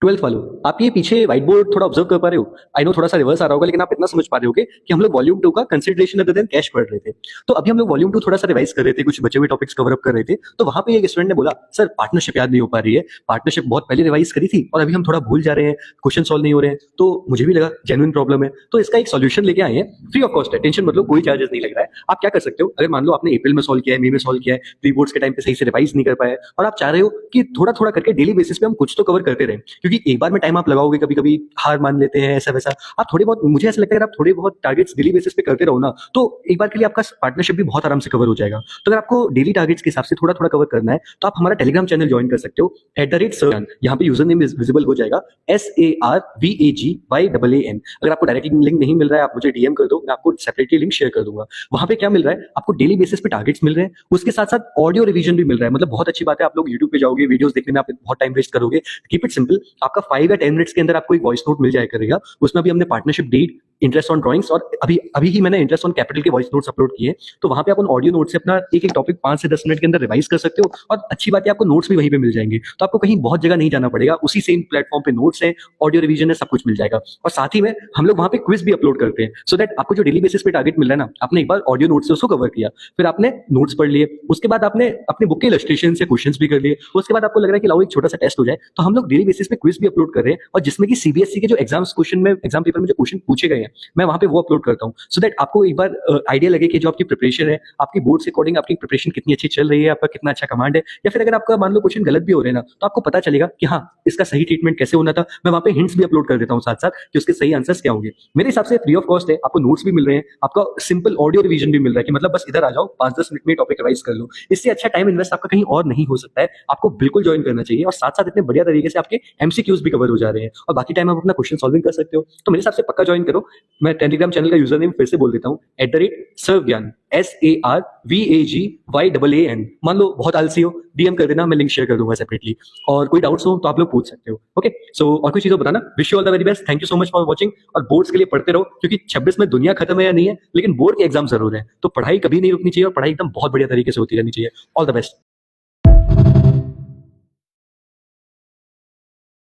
Twelfth वालों, आप ये पीछे व्हाइट बोर्ड थोड़ा ऑब्जर्व कर पा रहे हो? आई नो थोड़ा सा रिवर्स आ रहा होगा, लेकिन आप इतना समझ पा रहे होगे कि हम लोग वॉल्यूम 2 का कंसिडरेशन अदर देन कैश पढ़ रहे थे। तो अभी हम लोग वॉल्यूम 2 थोड़ा सा रिवाइज कर रहे थे, कुछ बचे हुए टॉपिक्स कवर अप कर रहे थे। तो वहां पे एक स्टूडेंट ने बोला, सर पार्टनरशिप याद नहीं हो पा रही है, पार्टनरशिप बहुत पहले रिवाइज करी थी और अभी हम थोड़ा भूल जा रहे हैं, क्वेश्चन सॉल्व नहीं हो रहे हैं। तो मुझे भी लगा जेन्युइन प्रॉब्लम है, तो इसका एक सॉल्यूशन लेके आए हैं, फ्री ऑफ कॉस्ट है, टेंशन मतलब कोई चार्जेस नहीं लग रहा है। आप क्या कर सकते हो, अगर मान लो आपने अप्रैल में सॉल्व किया है, मई में सॉल्व किया है, प्री बोर्ड्स के टाइम पे सही से रिवाइज नहीं कर पाए और आप चाह रहे हो कि थोड़ा थोड़ा करके डेली बेसिस पे हम कुछ तो कवर करते रहे, क्योंकि एक बार में टाइम आप लगाओगे कभी कभी हार मान लेते हैं, ऐसा वैसा। आप थोड़े बहुत, मुझे ऐसा लगता है अगर आप थोड़े बहुत टारगेट्स डेली बेसिस पे करते रहो ना, तो एक बार के लिए आपका पार्टनरशिप भी बहुत आराम से कवर हो जाएगा। तो अगर आपको डेली टारगेट्स के हिसाब से थोड़ा थोड़ा कवर करना है, तो आप हमारा टेलीग्राम चैनल ज्वाइन कर सकते हो, @SirVan। यहाँ पे यूजर नेम विजिबल हो जाएगा, SARVAGYAAN। अगर आपको डायरेक्टली लिंक नहीं मिल रहा है, आप मुझे डीएम कर दो, मैं आपको सेपरेटली लिंक शेयर कर दूंगा। वहां पे क्या मिल रहा है आपको, डेली बेसिस पे टारगेट्स मिल रहे हैं, उसके साथ साथ ऑडियो रिवीजन भी मिल रहा है। मतलब बहुत अच्छी बात है, आप लोग यूट्यूब पे जाओगे, वीडियोस देखने में आप बहुत टाइम वेस्ट करोगे। कीप इट सिंपल, आपका 5 या 10 मिनट्स के अंदर आपको एक वॉइस नोट मिल जाया करेगा। उसमें भी हमने partnership deed, interest on drawings और अभी अभी ही मैंने इंटरेस्ट ऑन कैपिटल के वॉइस नोट्स अपलोड किए। तो वहां पे आप उन ऑडियो नोट से अपना एक एक टॉपिक 5 से 10 मिनट के अंदर रिवाइज कर सकते हो। और अच्छी बात है, आपको नोट्स भी वहीं पे मिल जाएंगे, तो आपको कहीं बहुत जगह नहीं जाना पड़ेगा, उसी सेम प्लेटफॉर्म पे नोट्स है, ऑडियो रिवीजन है, सब कुछ मिल जाएगा। और साथ ही में हम लोग वहां पे क्विज भी अपलोड करते हैं, सो दैट आपको जो डेली बेसिस पे टारगेट मिल रहा है ना, आपने एक बार ऑडियो नोट से उसको कवर किया, फिर आपने नोट्स पढ़ लिए, उसके बाद आपने अपने बुक के इलस्ट्रेशन से क्वेश्चन भी कर लिए, उसके बाद आपको लग रहा है कि लाओ एक छोटा सा टेस्ट हो जाए, तो हम लोग डेली बेसिस पे क्विज भी अपलोड कर रहे हैं। और जिसमें कि सीबीएसई के जो एग्जाम्स क्वेश्चन में, एग्जाम पेपर में जो क्वेश्चन पूछे गए हैं, मैं वहां पे वो अपलोड करता हूँ, सो दैट आपको एक बार आइडिया लगे कि जो आपकी प्रिपरेशन है, आपकी बोर्ड से अकॉर्डिंग आपकी प्रिपरेशन कितनी अच्छी चल रही है, आपका कितना अच्छा कमांड है। या फिर अगर आपका मान लो क्वेश्चन गलत भी हो रहे हैं ना, तो आपको पता चलेगा कि हाँ, इसका सही ट्रीटमेंट कैसे होना था। मैं वहां पे हिंट्स भी अपलोड कर देता हूँ साथ साथ, कि उसके सही आंसर्स क्या होंगे। मेरे हिसाब से फ्री ऑफ कॉस्ट है, आपको नोट्स भी मिल रहे हैं, आपका सिंपल ऑडियो रिवीजन भी मिल रहा है, कि मतलब बस इधर आ जाओ, 5-10 मिनट में टॉपिक रिवाइज कर लो। इससे अच्छा टाइम इन्वेस्ट आपका कहीं और नहीं हो सकता है, आपको बिल्कुल ज्वाइन करना चाहिए। और साथ साथ इतने बढ़िया तरीके से आपके एमसीक्यूज भी कवर हो जा रहे हैं, और बाकी टाइम आप अपना क्वेश्चन सॉल्विंग कर सकते हो। तो मेरे हिसाब से पक्का ज्वाइन करो। मैं टेलीग्राम चैनल का यूजर नेम फिर से बोल देता हूँ, @SirVan, SARVAGYAAN। मान लो बहुत आलसी हो, डीएम कर देना, मैं लिंक शेयर कर दूंगा सेपरेटली। और कोई डाउट्स हो तो आप लोग पूछ सकते हो। ओके, सो और कोई चीज़ बताना। Wish you all the very best, thank you so much for watching. और बोर्ड्स के लिए पढ़ते रहो, क्योंकि 26 में दुनिया खत्म है या नहीं है, लेकिन बोर्ड के एग्जाम जरूर है। तो पढ़ाई कभी नहीं रुकनी चाहिए, और पढ़ाई एकदम बहुत बढ़िया तरीके से होती रहनी चाहिए। All the best.